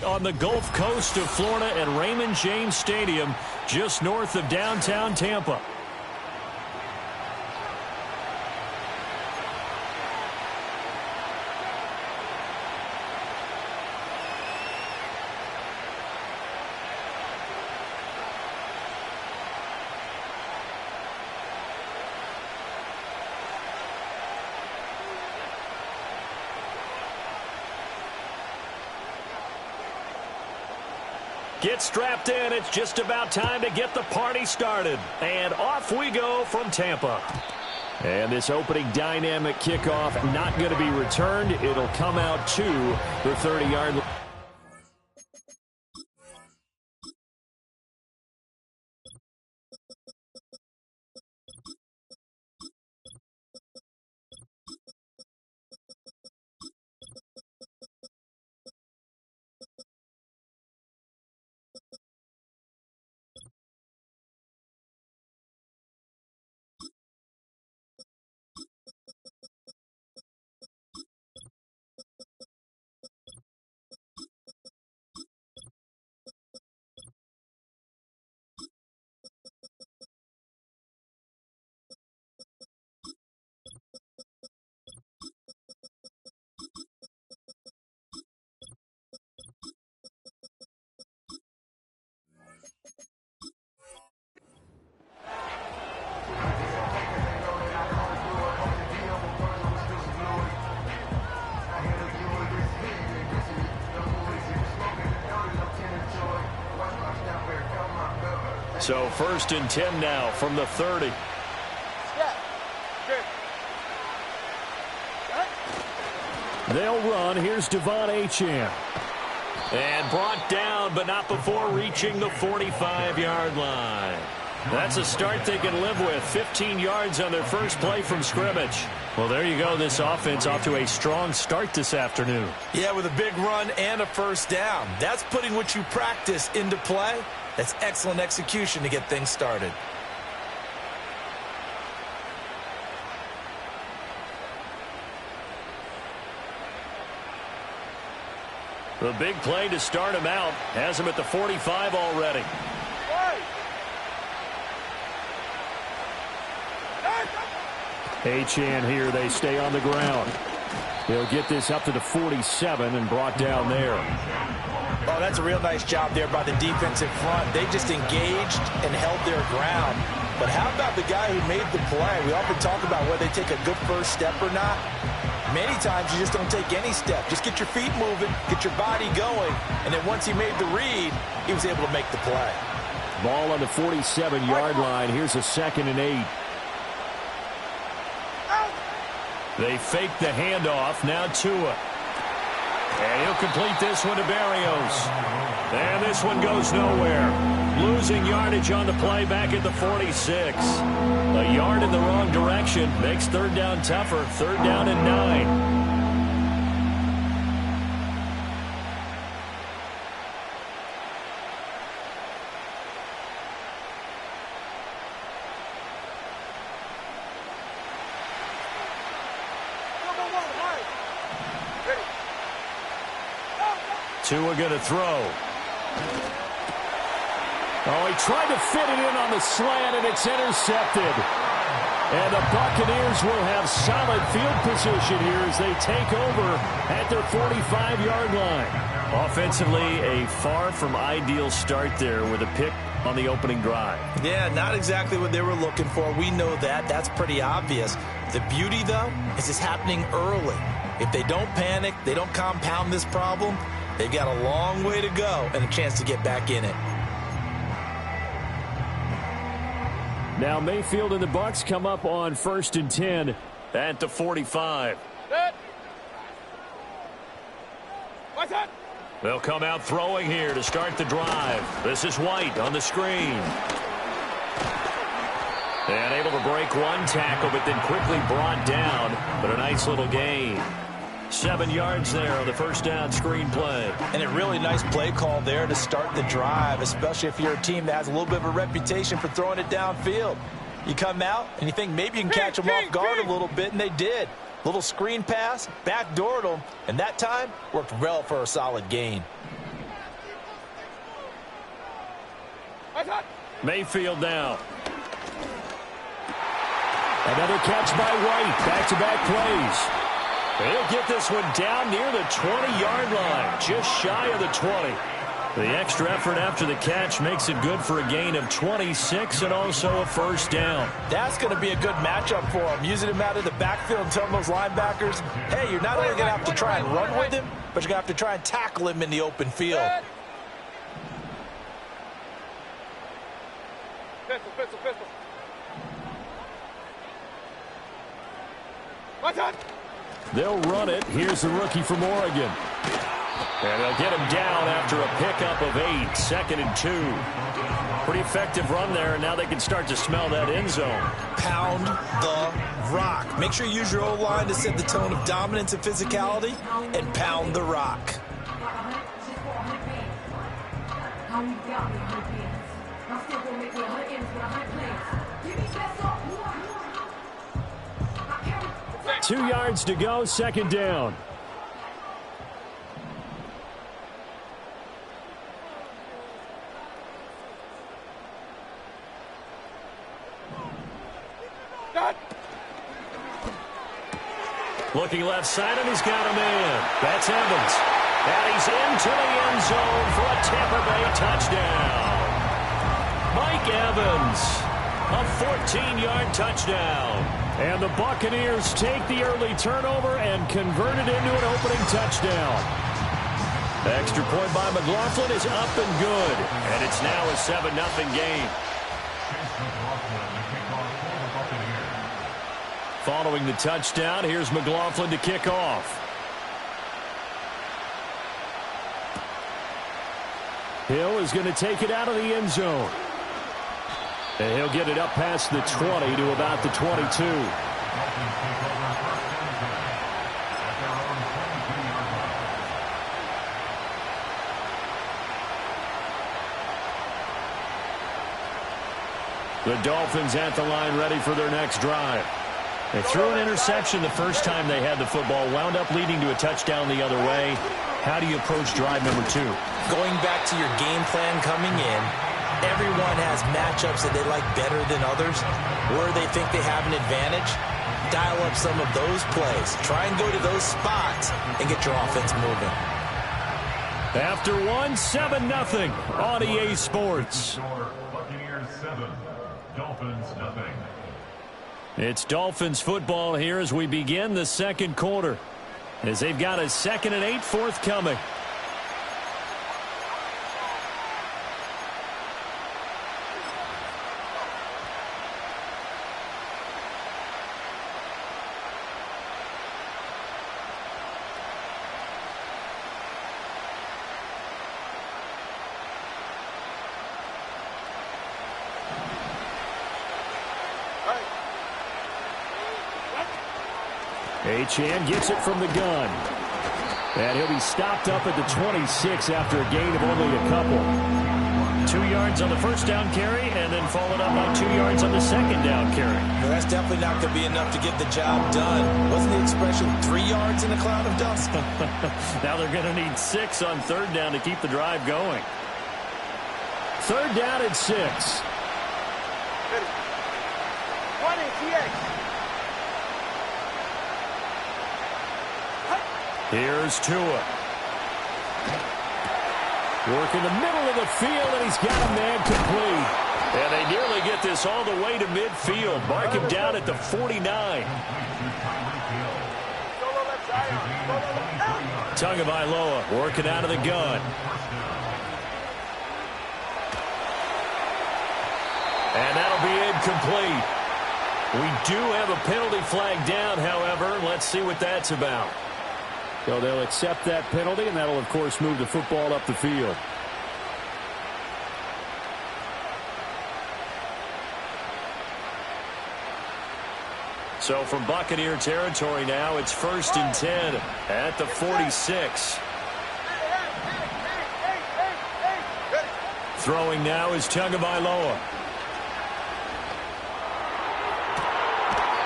On the Gulf Coast of Florida at Raymond James Stadium, just north of downtown Tampa. Get strapped in. It's just about time to get the party started. And off we go from Tampa. And this opening dynamic kickoff not going to be returned. It'll come out to the 30-yard line. So 1st and 10 now from the 30. They'll run. Here's Devon Achane. And brought down, but not before reaching the 45-yard line. That's a start they can live with. 15 yards on their first play from scrimmage. Well, there you go. This offense off to a strong start this afternoon. Yeah, with a big run and a first down. That's putting what you practice into play. That's excellent execution to get things started. The big play to start him out has him at the 45 already. Achane here. They stay on the ground. He'll get this up to the 47 and brought down there. Oh, that's a real nice job there by the defensive front. They just engaged and held their ground. But how about the guy who made the play? We often talk about whether they take a good first step or not. Many times you just don't take any step. Just get your feet moving, get your body going, and then once he made the read, he was able to make the play. Ball on the 47-yard line. Here's a 2nd and 8. They fake the handoff. Now Tua. And he'll complete this one to Berrios. And this one goes nowhere. Losing yardage on the play back at the 46. A yard in the wrong direction makes 3rd down tougher. 3rd down and 9. Tua going to throw. Oh, he tried to fit it in on the slant, and it's intercepted. And the Buccaneers will have solid field position here as they take over at their 45-yard line. Offensively, a far from ideal start there with a pick on the opening drive. Yeah, not exactly what they were looking for. We know that. That's pretty obvious. The beauty, though, is it's happening early. If they don't panic, they don't compound this problem, they've got a long way to go and a chance to get back in it. Now Mayfield and the Bucs come up on 1st and 10 at the 45. They'll come out throwing here to start the drive. This is White on the screen. And able to break one tackle, but then quickly brought down. But a nice little gain. 7 yards there on the first down screen play. And a really nice play call there to start the drive, especially if you're a team that has a little bit of a reputation for throwing it downfield. You come out and you think maybe you can catch them off guard a little bit, and they did. Little screen pass, backdoored them, and that time worked well for a solid gain. Mayfield now. Another catch by White. Back-to-back plays. He'll get this one down near the 20-yard line, just shy of the 20. The extra effort after the catch makes it good for a gain of 26 and also a first down. That's going to be a good matchup for him. Using him out of the backfield and telling those linebackers, hey, you're not only going to have to try and run with him, but you're going to have to try and tackle him in the open field. Pistol. They'll run it. Here's the rookie from Oregon. And they'll get him down after a pickup of 8, 2nd and 2. Pretty effective run there, and now they can start to smell that end zone. Pound the rock. Make sure you use your O-line to set the tone of dominance and physicality, and pound the rock. Two yards to go, second down. Looking left side, and he's got a man. That's Evans. And he's into the end zone for a Tampa Bay touchdown. Mike Evans, a 14-yard touchdown. And the Buccaneers take the early turnover and convert it into an opening touchdown. The extra point by McLaughlin is up and good. And it's now a 7-0 game. Following the touchdown, here's McLaughlin to kick off. Hill is going to take it out of the end zone. And he'll get it up past the 20 to about the 22. The Dolphins at the line ready for their next drive. They threw an interception the first time they had the football, wound up leading to a touchdown the other way. How do you approach drive number 2? Going back to your game plan coming in, everyone has matchups that they like better than others, where they think they have an advantage. Dial up some of those plays. Try and go to those spots and get your offense moving. After 7-0 on EA Sports. Buccaneers 7, Dolphins nothing. It's Dolphins football here as we begin the second quarter, as they've got a 2nd and 8 forthcoming. Achane gets it from the gun. And he'll be stopped up at the 26 after a gain of only a couple. 2 yards on the first down carry, and then followed up on 2 yards on the second down carry. Well, that's definitely not going to be enough to get the job done. Wasn't the expression 3 yards in a cloud of dust? Now they're going to need 6 on third down to keep the drive going. Third down at 6. 20, TX. Here's Tua. Work in the middle of the field, and he's got a man complete. And they nearly get this all the way to midfield. Mark him down at the 49. Tagovailoa working out of the gun. And that'll be incomplete. We do have a penalty flag down, however. Let's see what that's about. So they'll accept that penalty, and that'll, of course, move the football up the field. So from Buccaneer territory now, it's 1st and 10 at the 46. Throwing now is Tagovailoa.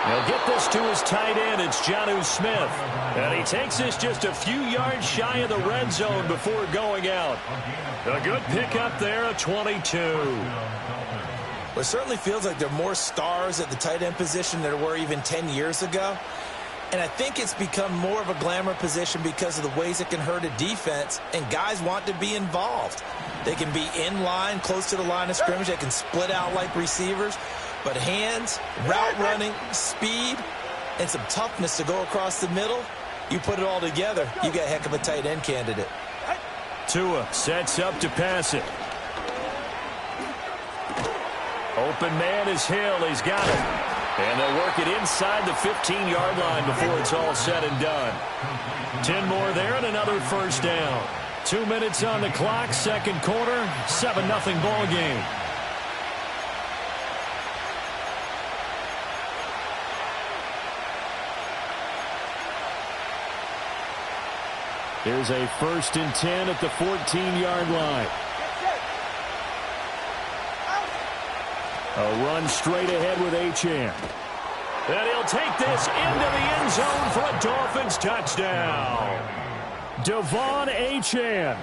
He'll get this to his tight end. It's Jonnu Smith. And he takes this just a few yards shy of the red zone before going out. A good pickup there, a 22. Well, it certainly feels like there are more stars at the tight end position than there were even 10 years ago. And I think it's become more of a glamour position because of the ways it can hurt a defense, and guys want to be involved. They can be in line, close to the line of scrimmage. They can split out like receivers. But hands, route running, speed, and some toughness to go across the middle, you put it all together, you got a heck of a tight end candidate. Tua sets up to pass it. Open man is Hill. He's got it. And they'll work it inside the 15-yard line before it's all said and done. 10 more there and another first down. 2 minutes on the clock, second quarter, 7-0 ball game. Here's a 1st and 10 at the 14-yard line. A run straight ahead with Achane. And he'll take this into the end zone for a Dolphins touchdown. Devon Achane,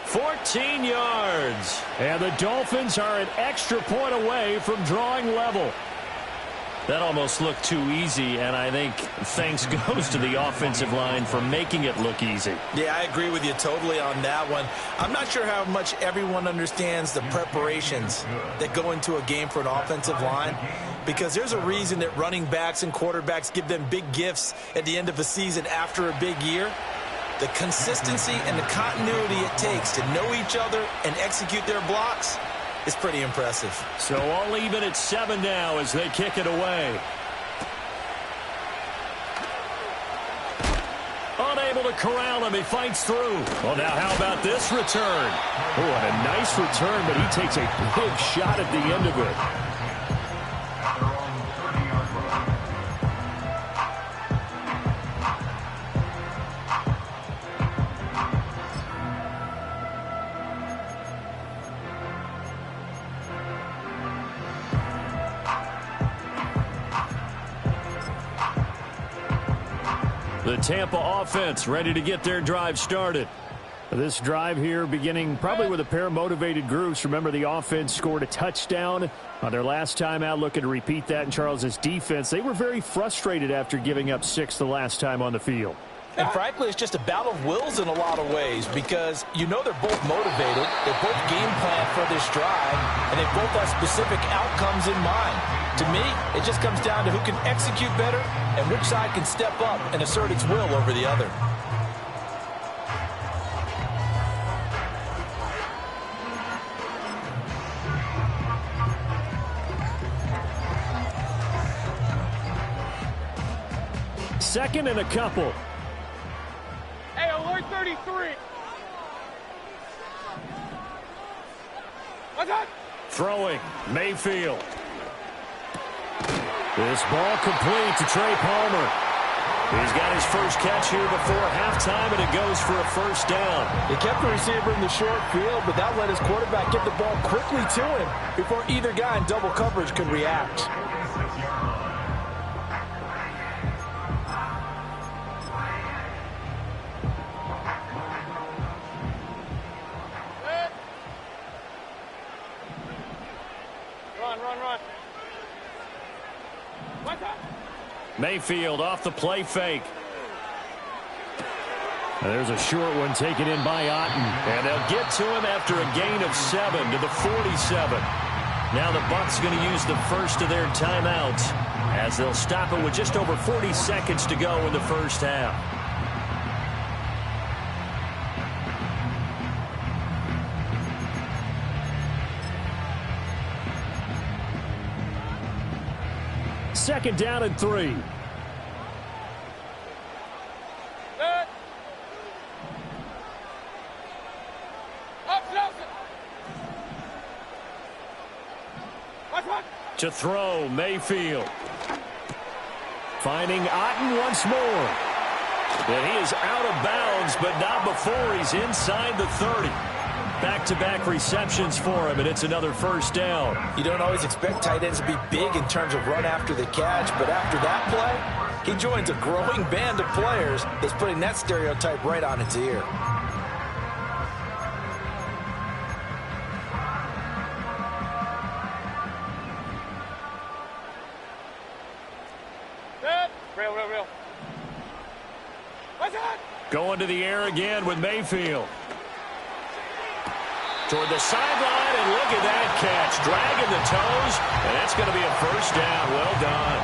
14 yards. And the Dolphins are an extra point away from drawing level. That almost looked too easy, and I think thanks goes to the offensive line for making it look easy. Yeah, I agree with you totally on that one. I'm not sure how much everyone understands the preparations that go into a game for an offensive line, because there's a reason that running backs and quarterbacks give them big gifts at the end of a season after a big year. The consistency and the continuity it takes to know each other and execute their blocks is pretty impressive. So all even at 7 now as they kick it away. Unable to corral him. He fights through. Well, now how about this return? Oh, and a nice return, but he takes a big shot at the end of it. The Tampa offense ready to get their drive started. This drive here beginning probably with a pair of motivated groups. Remember, the offense scored a touchdown on their last time out, looking to repeat that in Charles's defense. They were very frustrated after giving up 6 the last time on the field. And frankly, it's just a battle of wills in a lot of ways, because you know they're both motivated, they both game plan for this drive, and they both have specific outcomes in mind. To me, it just comes down to who can execute better and which side can step up and assert its will over the other. Second and a couple. Hey, alert 33. What's up? Throwing, Mayfield. This ball complete to Trey Palmer. He's got his first catch here before halftime, and it goes for a first down. They kept the receiver in the short field, but that let his quarterback get the ball quickly to him before either guy in double coverage could react. Run. What's up? Mayfield off the play fake. There's a short one taken in by Otten. And they'll get to him after a gain of 7 to the 47. Now the Bucs going to use the first of their timeouts as they'll stop it with just over 40 seconds to go in the first half. Second down and 3. To throw, Mayfield. Finding Otten once more. And he is out of bounds, but not before he's inside the 30. Back back-to-back receptions for him, and it's another first down. You don't always expect tight ends to be big in terms of run after the catch, but after that play, he joins a growing band of players that's putting that stereotype right on its ear. Real. What's that? Going to the air again with Mayfield. Toward the sideline, and look at that catch. Dragging the toes, and that's going to be a first down. Well done.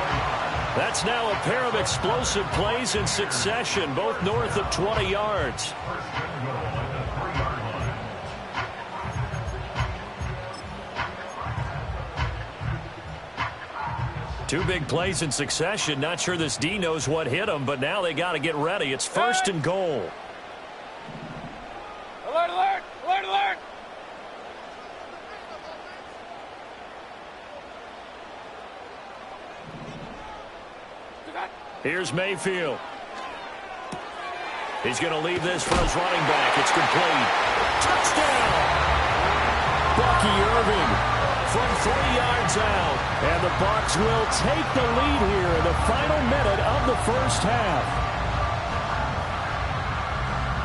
That's now a pair of explosive plays in succession, both north of 20 yards. Two big plays in succession. Not sure this D knows what hit him, but now they got to get ready. It's first and goal. Alert, alert, alert, alert. Here's Mayfield. He's going to leave this for his running back. It's complete. Touchdown! Bucky Irving from 3 yards out. And the Bucs will take the lead here in the final minute of the first half.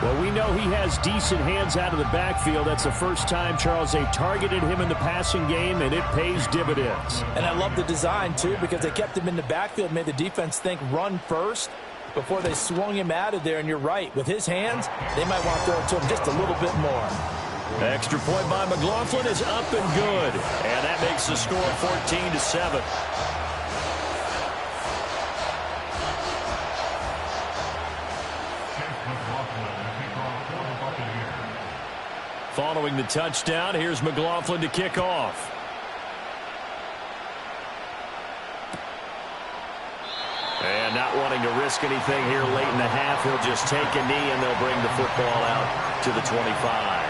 Well, we know he has decent hands out of the backfield. That's the first time, Charles, they targeted him in the passing game, and it pays dividends. And I love the design, too, because they kept him in the backfield, made the defense think run first before they swung him out of there. And you're right, with his hands, they might want to throw it to him just a little bit more. Extra point by McLaughlin is up and good. And that makes the score 14-7. Following the touchdown, here's McLaughlin to kick off. And not wanting to risk anything here late in the half, he'll just take a knee and they'll bring the football out to the 25.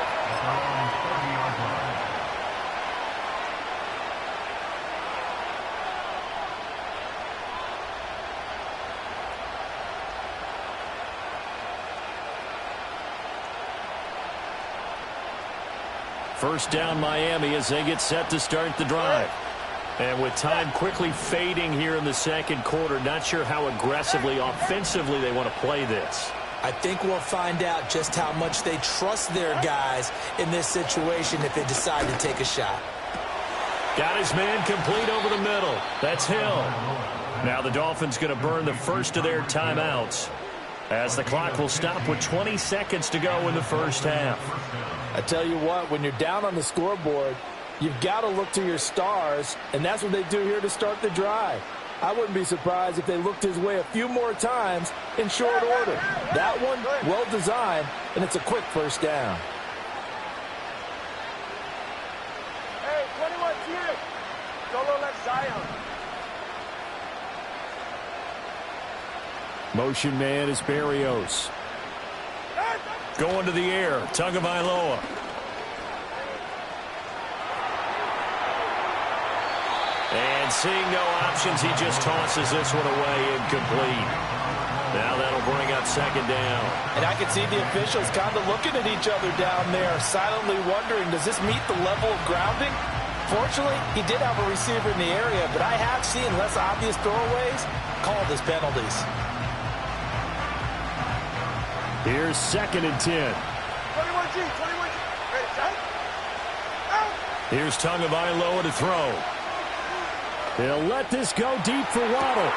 First down Miami as they get set to start the drive. And with time quickly fading here in the second quarter, not sure how aggressively, offensively they want to play this. I think we'll find out just how much they trust their guys in this situation if they decide to take a shot. Got his man complete over the middle. That's Hill. Now the Dolphins going to burn the first of their timeouts as the clock will stop with 20 seconds to go in the first half. I tell you what, when you're down on the scoreboard, you've got to look to your stars, and that's what they do here to start the drive. I wouldn't be surprised if they looked his way a few more times in short order. That one, well designed, and it's a quick first down. Hey, 21 here. Solo left Zion. Motion man is Barrios. Going to the air, Tagovailoa. And seeing no options, he just tosses this one away incomplete. Now that'll bring up second down. And I can see the officials kind of looking at each other down there, silently wondering, does this meet the level of grounding? Fortunately, he did have a receiver in the area, but I have seen less obvious throwaways called as penalties. Here's second and 10. 21G. Ready, set. Out. Here's Tagovailoa to throw. He'll let this go deep for Waddle.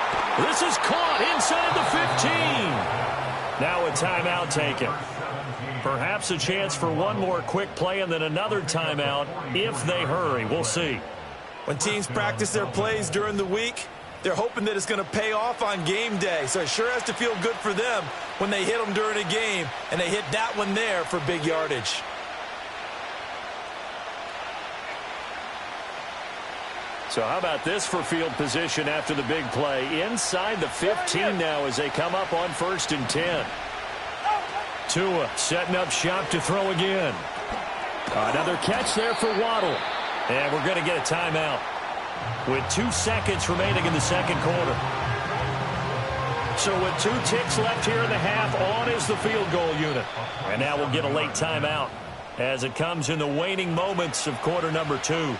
This is caught inside the 15. Now a timeout taken. Perhaps a chance for one more quick play and then another timeout if they hurry. We'll see. When teams practice their plays during the week, they're hoping that it's going to pay off on game day. So it sure has to feel good for them when they hit them during a game, and they hit that one there for big yardage. So how about this for field position after the big play? Inside the 15 now as they come up on first and 10. Tua setting up shop to throw again. Another catch there for Waddle. And we're going to get a timeout with 2 seconds remaining in the second quarter. So with 2 ticks left here in the half, on is the field goal unit. And now we'll get a late timeout. as it comes in the waning moments of quarter number 2.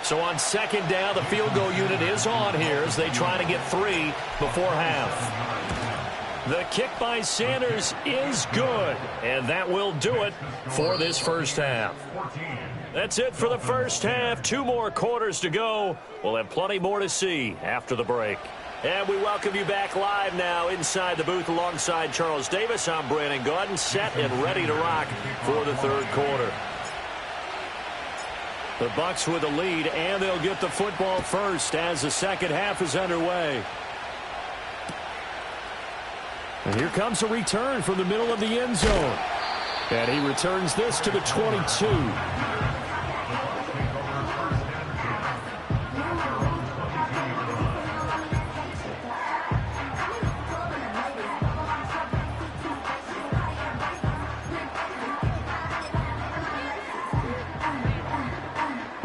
So on second down, the field goal unit is on here as they try to get 3 before half. The kick by Sanders is good, and that will do it for this first half. That's it for the first half. 2 more quarters to go. We'll have plenty more to see after the break. And we welcome you back live now inside the booth alongside Charles Davis. I'm Brandon Gaudin, set and ready to rock for the third quarter. The Bucs with the lead, and they'll get the football first as the second half is underway. And here comes a return from the middle of the end zone. And he returns this to the 22.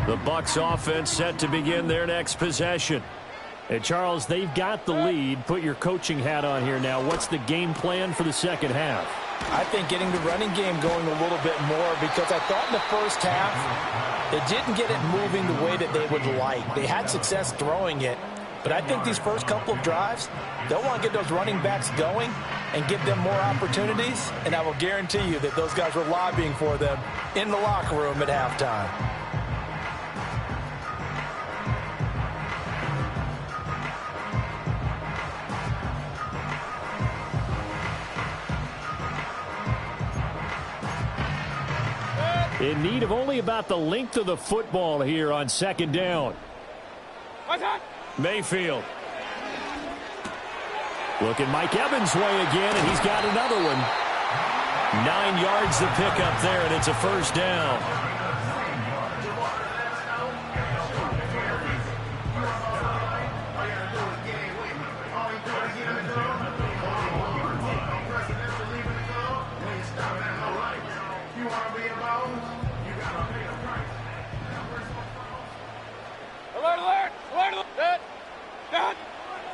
The Bucs offense set to begin their next possession. And Charles, they've got the lead. Put your coaching hat on here now. What's the game plan for the second half? I think getting the running game going a little bit more, because I thought in the first half they didn't get it moving the way that they would like. They had success throwing it, but I think these first couple of drives, they'll want to get those running backs going and give them more opportunities, and I will guarantee you that those guys were lobbying for them in the locker room at halftime. In need of only about the length of the football here on second down. Mayfield. Looking Mike Evans' way again, and he's got another one. 9 yards to pick up there, and it's a first down.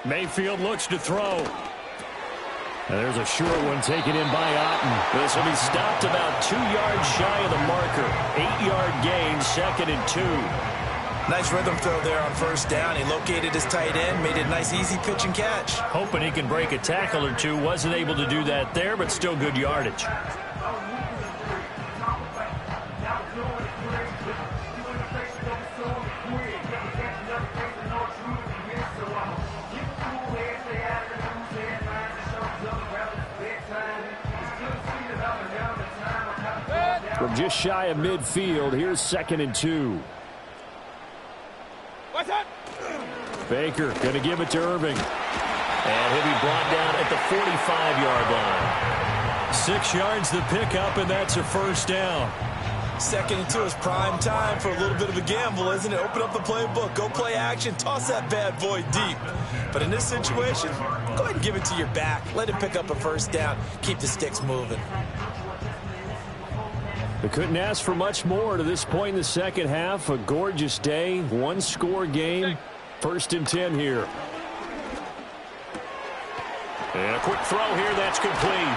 Mayfield looks to throw. And there's a short one taken in by Otten. This will be stopped about 2 yards shy of the marker. 8-yard gain, 2nd and 2. Nice rhythm throw there on first down. He located his tight end, made it a nice easy pitch and catch. Hoping he can break a tackle or two. Wasn't able to do that there, but still good yardage. From just shy of midfield, here's 2nd and 2. What's that? Baker going to give it to Irving. And he'll be brought down at the 45-yard line. 6 yards the pickup, and that's a first down. 2nd and 2 is prime time for a little bit of a gamble, isn't it? Open up the playbook, go play action, toss that bad boy deep. But in this situation, go ahead and give it to your back. Let him pick up a first down. Keep the sticks moving. They couldn't ask for much more to this point in the second half. A gorgeous day, 1-score game. 1st and 10 here. And a quick throw here, that's complete.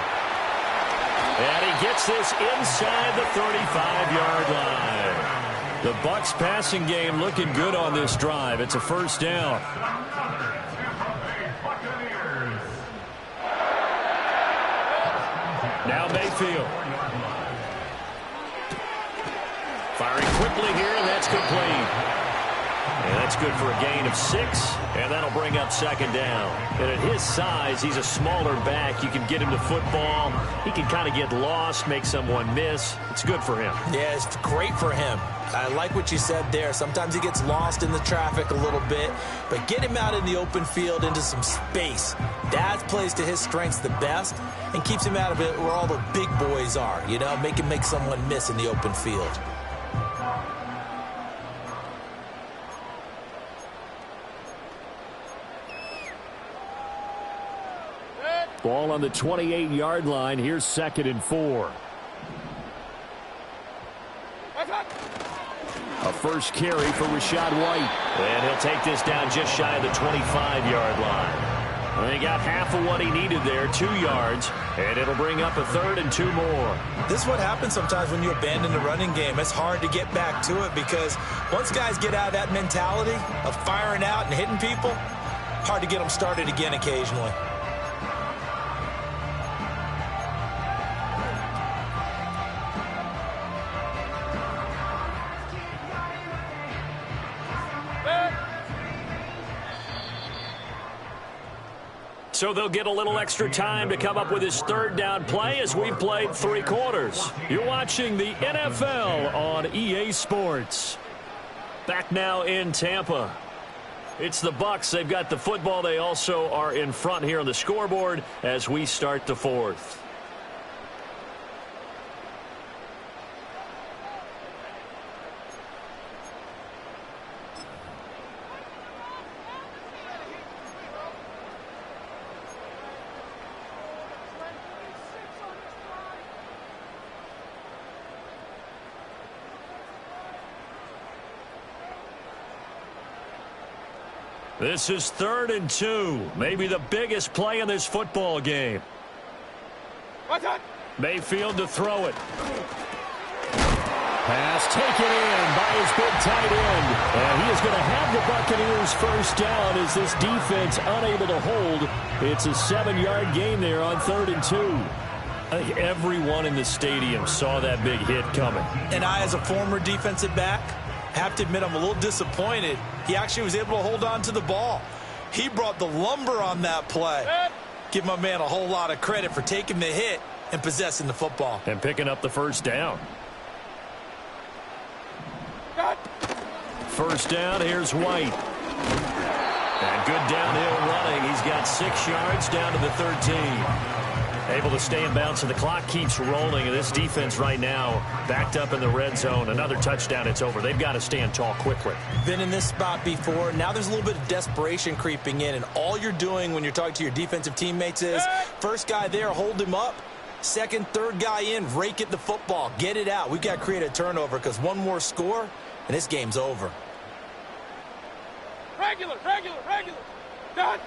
And he gets this inside the 35-yard line. The Bucs passing game looking good on this drive. It's a first down. Now Mayfield. Firing quickly here, and that's complete. And that's good for a gain of 6, and that'll bring up 2nd down. And at his size, he's a smaller back. You can get him to football. He can kind of get lost, make someone miss. It's good for him. Yeah, it's great for him. I like what you said there. Sometimes he gets lost in the traffic a little bit, but get him out in the open field into some space. That plays to his strengths the best and keeps him out of it where all the big boys are. You know, make him make someone miss in the open field. Ball on the 28-yard line. Here's 2nd and 4. A first carry for Rachaad White. And he'll take this down just shy of the 25-yard line. Well, he got half of what he needed there, 2 yards, and it'll bring up a 3rd and 2 more. This is what happens sometimes when you abandon the running game. It's hard to get back to it because once guys get out of that mentality of firing out and hitting people, hard to get them started again occasionally. So they'll get a little extra time to come up with his 3rd down play as we've played 3 quarters. You're watching the NFL on EA Sports. Back now in Tampa. It's the Bucs. They've got the football. They also are in front here on the scoreboard as we start the 4th. This is 3rd and 2. Maybe the biggest play in this football game. Mayfield to throw it. Pass taken in by his big tight end. And he is going to have the Buccaneers 1st down as this defense unable to hold. It's a 7-yard gain there on 3rd and 2. I think everyone in the stadium saw that big hit coming. And I, as a former defensive back, have to admit I'm a little disappointed. He actually was able to hold on to the ball. He brought the lumber on that play. Give my man a whole lot of credit for taking the hit and possessing the football. And picking up the 1st down. 1st down, here's White. And good downhill running. He's got 6 yards down to the 13. Able to stay in bounds, and the clock keeps rolling. And this defense right now backed up in the red zone. Another touchdown, it's over. They've got to stand tall quickly. Been in this spot before. Now there's a little bit of desperation creeping in. And all you're doing when you're talking to your defensive teammates is, first guy there, hold him up. Second, third guy in, rake at the football. Get it out. We've got to create a turnover because one more score, and this game's over. Regular. Done.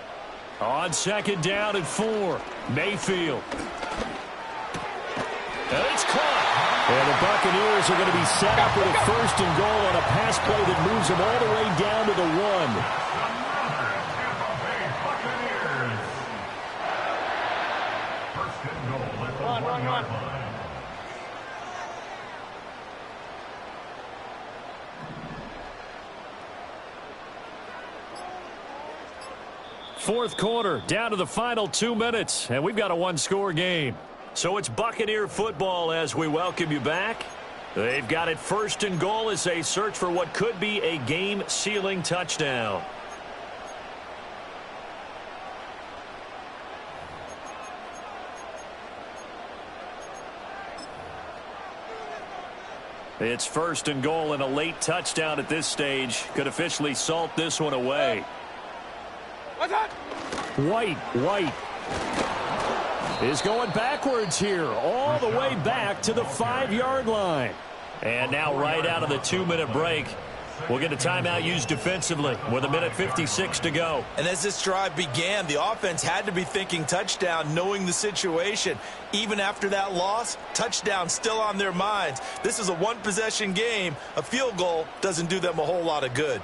On 2nd down and 4, Mayfield. And it's caught. And the Buccaneers are going to be set up with a 1st and goal on a pass play that moves them all the way down to the 1. Run. 4th quarter, down to the final 2 minutes, and we've got a 1-score game. So it's Buccaneer football as we welcome you back. They've got it 1st and goal as they search for what could be a game-sealing touchdown. It's 1st and goal, and a late touchdown at this stage could officially salt this one away. White is going backwards here, all the way back to the 5-yard line. And now right out of the 2-minute break, we'll get a timeout used defensively with 1:56 to go. And as this drive began, the offense had to be thinking touchdown, knowing the situation. Even after that loss, touchdown still on their minds. This is a one-possession game. A field goal doesn't do them a whole lot of good.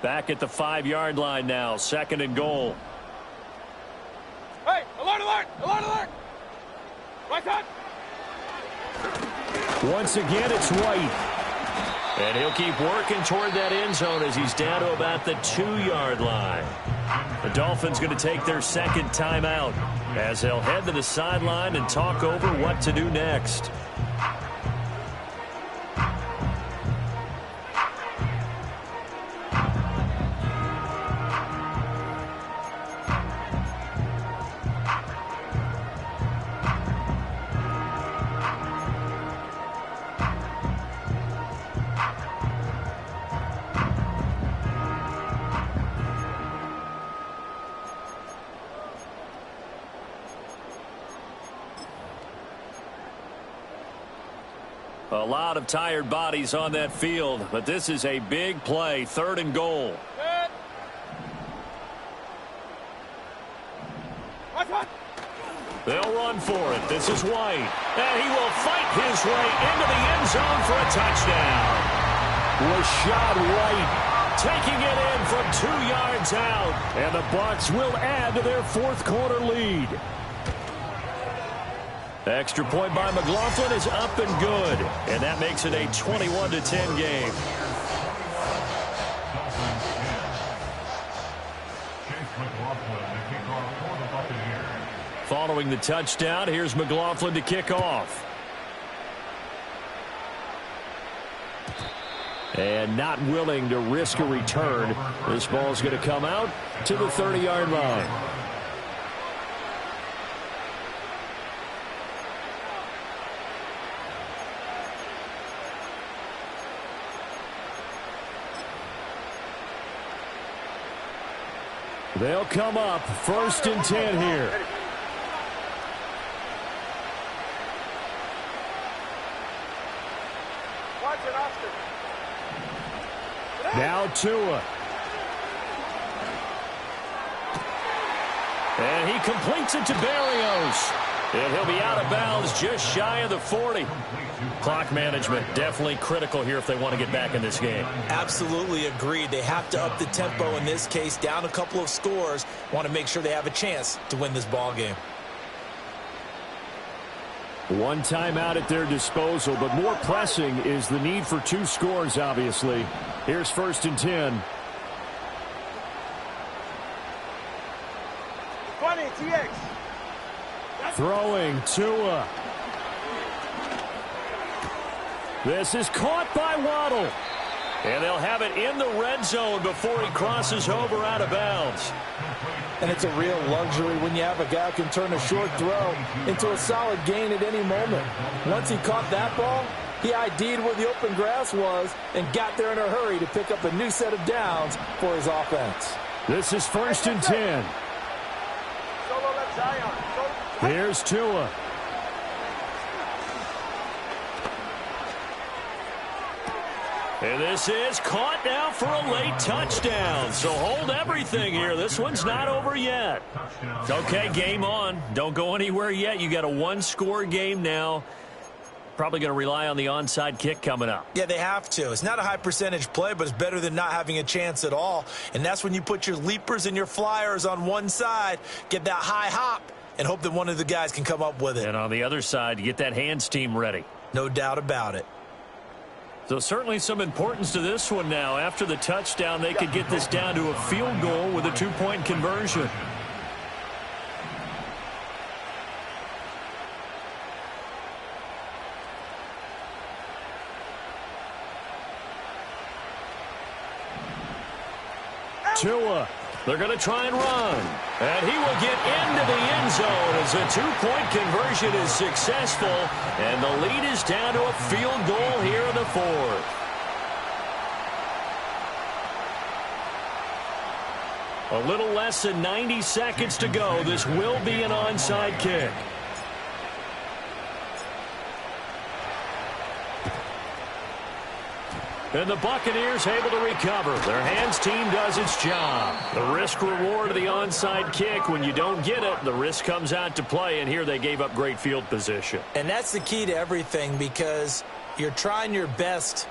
Back at the 5-yard line now, 2nd and goal. Hey, alert! Right side. Once again, it's White. And he'll keep working toward that end zone as he's down to about the 2-yard line. The Dolphins going to take their 2nd timeout as they'll head to the sideline and talk over what to do next. A lot of tired bodies on that field, but this is a big play, 3rd and goal. Good. Watch one. They'll run for it. This is White. And he will fight his way into the end zone for a touchdown. Rashad White taking it in from 2 yards out. And the Bucs will add to their 4th quarter lead. Extra point by McLaughlin is up and good. And that makes it a 21-10 game. Following the touchdown, here's McLaughlin to kick off. And not willing to risk a return. This ball's going to come out to the 30-yard line. They'll come up 1st and 10 here. Now Tua. And he completes it to Berrios. And he'll be out of bounds just shy of the 40. Clock management definitely critical here if they want to get back in this game. Absolutely agreed. They have to up the tempo in this case, down a couple of scores. Want to make sure they have a chance to win this ball game. One timeout at their disposal, but more pressing is the need for 2 scores, obviously. Here's 1st and 10. 20, TX. Throwing Tua. This is caught by Waddle. And they'll have it in the red zone before he crosses over out of bounds. And it's a real luxury when you have a guy who can turn a short throw into a solid gain at any moment. Once he caught that ball, he ID'd where the open grass was and got there in a hurry to pick up a new set of downs for his offense. This is 1st and 10. Here's Tua. And this is caught now for a late touchdown. So hold everything here. This one's not over yet. Okay, game on. Don't go anywhere yet. You got a 1-score game now. Probably going to rely on the onside kick coming up. Yeah, they have to. It's not a high percentage play, but it's better than not having a chance at all. And that's when you put your leapers and your flyers on one side, get that high hop, and hope that one of the guys can come up with it. And on the other side, you get that hands team ready. No doubt about it. So certainly some importance to this one now. After the touchdown, they could get this down to a field goal with a 2-point conversion. Tua. They're going to try and run. And he will get into the end zone as a 2-point conversion is successful. And the lead is down to a field goal here in the 4th. A little less than 90 seconds to go. This will be an onside kick. And the Buccaneers able to recover. Their hands team does its job. The risk reward of the onside kick. When you don't get it, the risk comes out to play. And here they gave up great field position. And that's the key to everything, because you're trying your best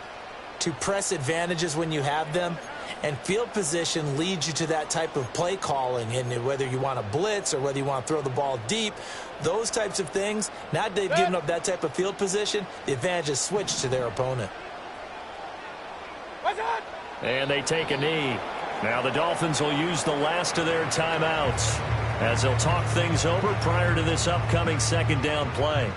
to press advantages when you have them. And field position leads you to that type of play calling. And whether you want to blitz or whether you want to throw the ball deep, those types of things, now that they've given up that type of field position, the advantage is switched to their opponent. And they take a knee. Now the Dolphins will use the last of their timeouts as they'll talk things over prior to this upcoming second down play.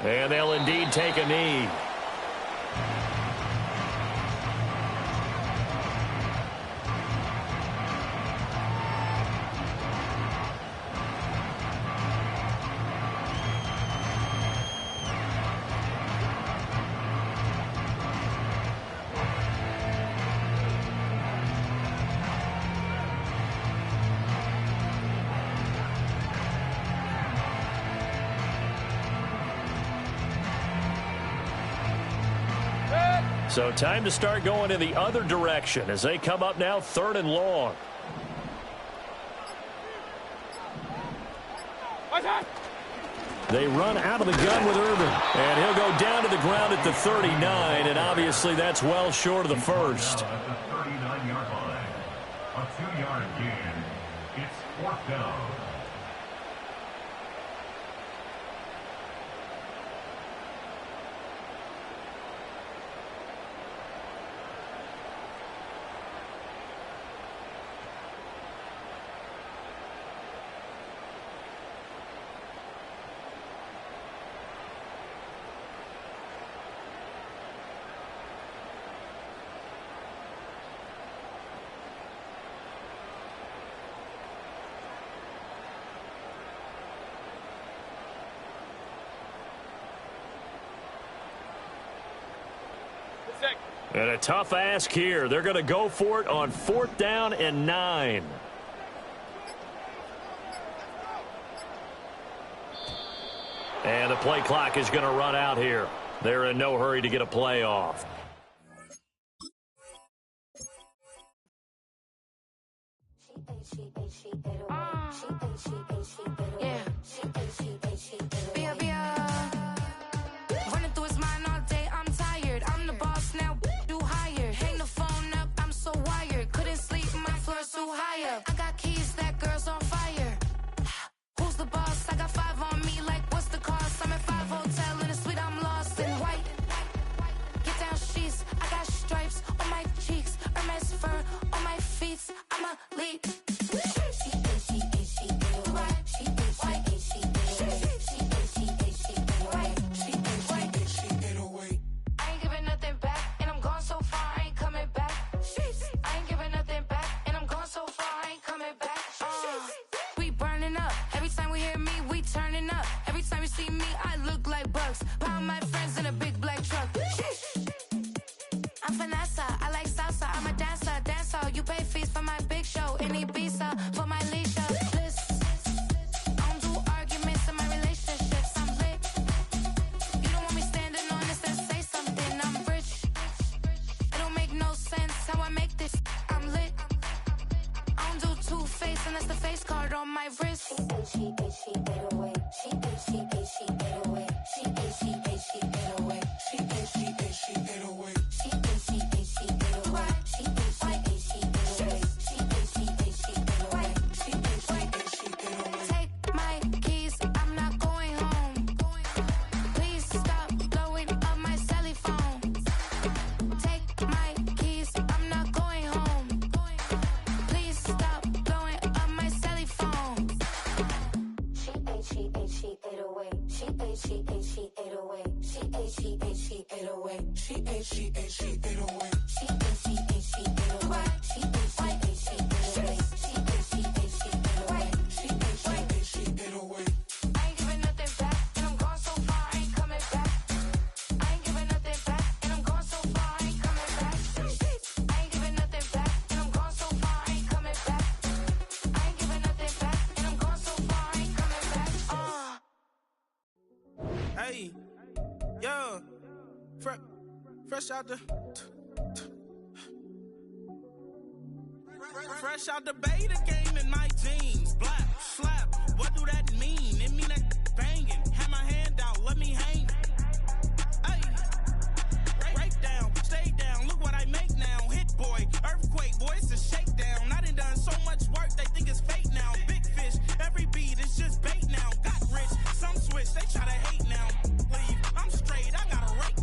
And they'll indeed take a knee. So time to start going in the other direction as they come up now 3rd and long. They run out of the gun with Urban. And he'll go down to the ground at the 39, and obviously that's well short of the first. At the 39-yard line, a 2-yard gain. It's 4th down. And a tough ask here. They're going to go for it on 4th down and 9. And the play clock is going to run out here. They're in no hurry to get a play off. Hey, yo, fresh out the beta game in my jeans. Black slap, what do that mean? It mean that banging. Had my hand out, let me hang